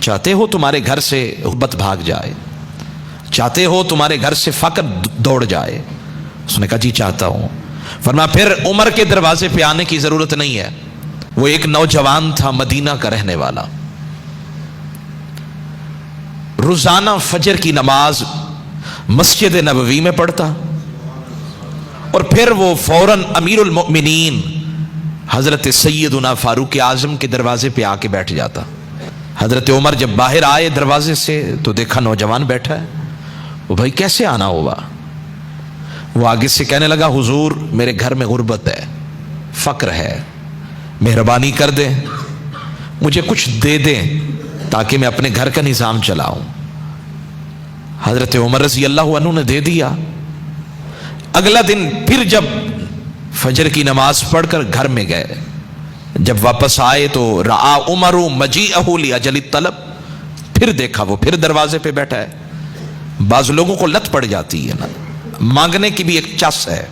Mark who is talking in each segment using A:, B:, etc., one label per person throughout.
A: چاہتے ہو تمہارے گھر سے غربت بھاگ جائے، چاہتے ہو تمہارے گھر سے فقر دوڑ جائے؟ اس نے کہا جی چاہتا ہوں۔ فرمایا پھر عمر کے دروازے پہ آنے کی ضرورت نہیں ہے۔ وہ ایک نوجوان تھا مدینہ کا رہنے والا، روزانہ فجر کی نماز مسجد نبوی میں پڑھتا، اور پھر وہ فوراً امیر المؤمنین حضرت سیدنا فاروق اعظم کے دروازے پہ آ کے بیٹھ جاتا۔ حضرت عمر جب باہر آئے دروازے سے تو دیکھا نوجوان بیٹھا ہے۔ وہ بھائی کیسے آنا ہوا؟ وہ آگے سے کہنے لگا حضور میرے گھر میں غربت ہے، فقر ہے، مہربانی کر دیں، مجھے کچھ دے دیں تاکہ میں اپنے گھر کا نظام چلاؤں۔ حضرت عمر رضی اللہ عنہ نے دے دیا۔ اگلا دن پھر جب فجر کی نماز پڑھ کر گھر میں گئے، جب واپس آئے تو رعا عمر مجیئہ لاجل الطلب، پھر دیکھا وہ پھر دروازے پہ بیٹھا ہے۔ بعض لوگوں کو لت پڑ جاتی ہے نا، مانگنے کی بھی ایک چس ہے۔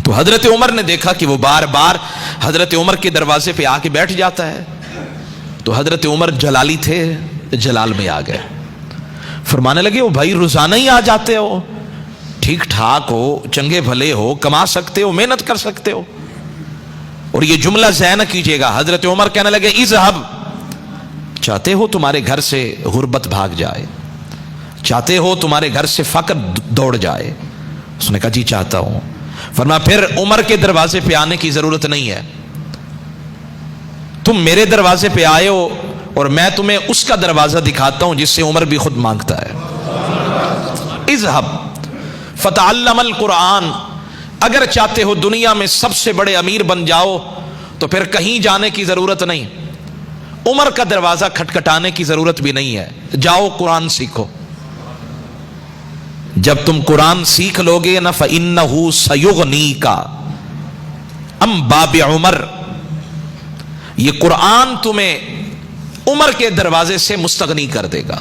A: تو حضرت عمر نے دیکھا کہ وہ بار بار حضرت عمر کے دروازے پہ آ کے بیٹھ جاتا ہے، تو حضرت عمر جلالی تھے، جلال میں آ گئے۔ فرمانے لگے وہ بھائی روزانہ ہی آ جاتے ہو، ٹھیک ٹھاک ہو، چنگے بھلے ہو، کما سکتے ہو، محنت کر سکتے ہو۔ اور یہ جملہ ذہن کیجئے گا، حضرت عمر کہنے لگے اذهب، چاہتے ہو تمہارے گھر سے غربت بھاگ جائے، چاہتے ہو تمہارے گھر سے فقر دوڑ جائے؟ اس نے کہا جی چاہتا ہوں۔ فرمایا پھر عمر کے دروازے پہ آنے کی ضرورت نہیں ہے، تم میرے دروازے پہ آئے ہو اور میں تمہیں اس کا دروازہ دکھاتا ہوں جس سے عمر بھی خود مانگتا ہے۔ اذهب فتعلم القرآن، اگر چاہتے ہو دنیا میں سب سے بڑے امیر بن جاؤ تو پھر کہیں جانے کی ضرورت نہیں، عمر کا دروازہ کھٹکھٹانے کی ضرورت بھی نہیں ہے، جاؤ قرآن سیکھو۔ جب تم قرآن سیکھ لوگے نا فَإِنَّهُ سَيُغْنِيكَ أَمْ بَابِ عمر، یہ قرآن تمہیں عمر کے دروازے سے مستغنی کر دے گا،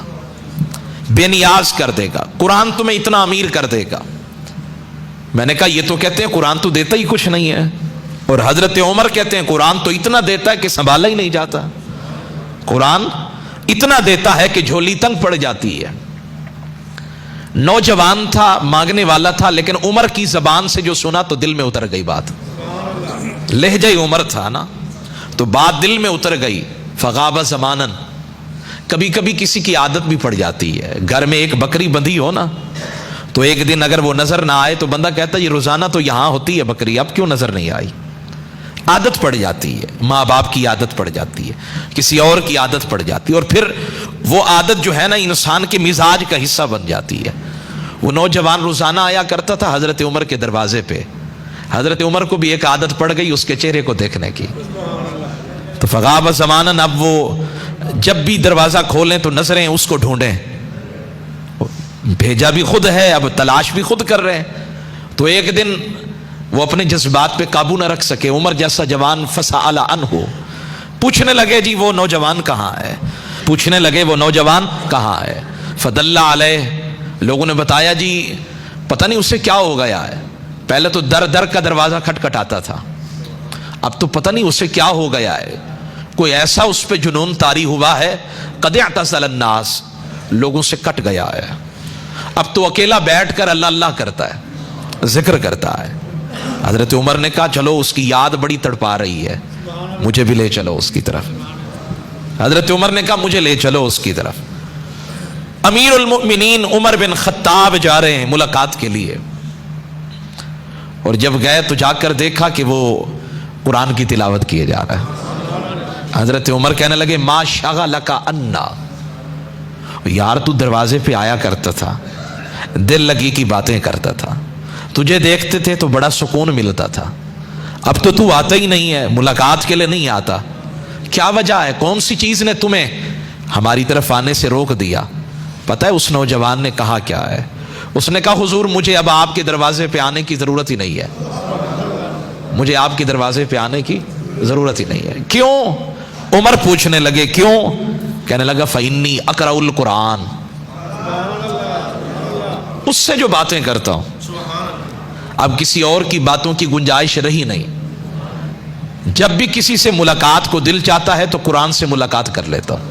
A: بے نیاز کر دے گا، قرآن تمہیں اتنا امیر کر دے گا۔ میں نے کہا یہ تو کہتے ہیں قرآن تو دیتا ہی کچھ نہیں ہے، اور حضرت عمر کہتے ہیں قرآن تو اتنا دیتا ہے کہ سنبھالا ہی نہیں جاتا، قرآن اتنا دیتا ہے کہ جھولی تنگ پڑ جاتی ہے۔ نوجوان تھا، مانگنے والا تھا، لیکن عمر کی زبان سے جو سنا تو دل میں اتر گئی بات، لہجہ عمر تھا نا تو بات دل میں اتر گئی۔ فغاب زمانن، کبھی کبھی کسی کی عادت بھی پڑ جاتی ہے، گھر میں ایک بکری بندھی ہو نا تو ایک دن اگر وہ نظر نہ آئے تو بندہ کہتا ہے یہ روزانہ تو یہاں ہوتی ہے بکری، اب کیوں نظر نہیں آئی؟ عادت پڑ جاتی ہے، ماں باپ کی عادت پڑ جاتی ہے، کسی اور کی عادت پڑ جاتی ہے، اور پھر وہ عادت جو ہے نا انسان کے مزاج کا حصہ بن جاتی ہے۔ وہ نوجوان روزانہ آیا کرتا تھا حضرت عمر کے دروازے پہ، حضرت عمر کو بھی ایک عادت پڑ گئی اس کے چہرے کو دیکھنے کی، تو فغاب زمانن، اب وہ جب بھی دروازہ کھولیں تو نظریں اس کو ڈھونڈیں، بھیجا بھی خود ہے، اب تلاش بھی خود کر رہے ہیں۔ تو ایک دن وہ اپنے جذبات پہ قابو نہ رکھ سکے، عمر جیسا جوان فسأل عنہ، پوچھنے لگے جی وہ نوجوان کہاں ہے، پوچھنے لگے وہ نوجوان کہاں ہے۔ فدل علیہ، لوگوں نے بتایا جی پتہ نہیں اسے کیا ہو گیا ہے، پہلے تو در در کا دروازہ کھٹکھٹاتا تھا، اب تو پتہ نہیں اسے کیا ہو گیا ہے، کوئی ایسا اس پہ جنون طاری ہوا ہے، قد اعتزل الناس، لوگوں سے کٹ گیا ہے، اب تو اکیلا بیٹھ کر اللہ اللہ کرتا ہے، ذکر کرتا ہے۔ حضرت عمر نے کہا چلو اس کی یاد بڑی تڑپا رہی ہے، مجھے بھی لے چلو اس کی طرف۔ حضرت عمر نے کہا مجھے لے چلو اس کی طرف۔ امیر المؤمنین عمر بن خطاب جا رہے ہیں ملاقات کے لیے، اور جب گئے تو جا کر دیکھا کہ وہ قرآن کی تلاوت کیے جا رہا ہے۔ حضرت عمر کہنے لگے ما شغلک عنا، یار تو دروازے پہ آیا کرتا تھا، دل لگی کی باتیں کرتا تھا، تجھے دیکھتے تھے تو بڑا سکون ملتا تھا، اب تو آتا ہی نہیں ہے، ملاقات کے لیے نہیں آتا، کیا وجہ ہے؟ کون سی چیز نے تمہیں ہماری طرف آنے سے روک دیا؟ پتہ ہے اس نوجوان نے کہا کیا ہے؟ اس نے کہا حضور مجھے اب آپ کے دروازے پہ آنے کی ضرورت ہی نہیں ہے، مجھے آپ کے دروازے پہ آنے کی ضرورت ہی نہیں ہے۔ کیوں؟ عمر پوچھنے لگے کیوں؟ کہنے لگا فإنی اقرأ القرآن، اس سے جو باتیں کرتا ہوں اب کسی اور کی باتوں کی گنجائش رہی نہیں، جب بھی کسی سے ملاقات کو دل چاہتا ہے تو قرآن سے ملاقات کر لیتا ہوں۔